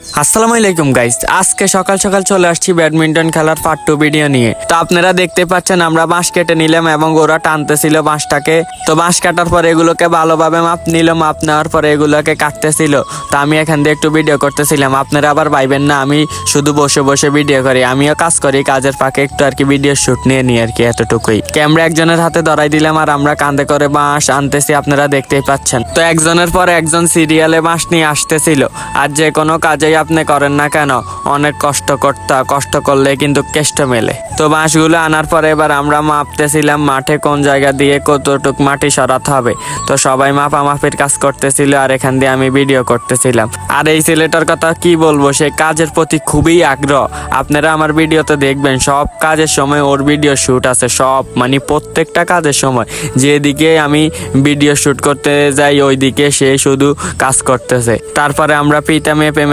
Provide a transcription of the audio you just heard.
আসসালামু আলাইকুম গাইস, আজকে সকাল সকাল চলে আসছি ব্যাডমিন্টন খেলার পার্ট 2 ভিডিও নিয়ে। তো আপনারা দেখতে পাচ্ছেন আমরা বাঁশ কেটে নিলাম এবং ওরা টানতেছিল বাঁশটাকে। তো বাঁশ কাটার পর এগুলোকে ভালোভাবে মাপ নিল, মাপ নেওয়ার পরে এগুলোকে কাটতেছিল। তো আমি এখান দিয়ে একটু ভিডিও করতেছিলাম। আপনারা আবার ভাইবেন না আমি শুধু বসে বসে ভিডিও করি, আমিও কাজ করি, কাজের ফাঁকে একটু আর কি ভিডিও শুট নিয়ে নিই আর কি, এতটুকুই। ক্যামেরা একজনের হাতে ধরাই দিলাম আর আমরা কাঁধে করে বাঁশ আনতেছি, আপনারা দেখতেই পাচ্ছেন। তো একজনের পর একজন সিরিয়ালে বাঁশ নিয়ে আসতেছিল। আর যে কোনো কাজেই আপনি করেন না কেন অনেক কষ্ট করলে কিন্তু কেষ্ট মেলে। তো বাঁশগুলো আনার পরে এবার আমরা মাপতেছিলাম মাঠে কোন জায়গা দিয়ে কতটুক মাটি সরাতে হবে। তো সবাই মাপামাপির কাজ করতেছিল আর এখান দিয়ে আমি ভিডিও করতেছিলাম। আর এই ছেলেটার কথা কি বলবো, সে কাজের প্রতি খুবই আগ্রহ। আপনারা আমার ভিডিওতে দেখবেন সব কাজের সময় ওর ভিডিও শুট আছে, সব মানে প্রত্যেকটা কাজের সময় যেদিকে আমি ভিডিও শুট করতে যাই ওইদিকে সে শুধু কাজ করতেছে। তারপরে আমরা পিতা মেপে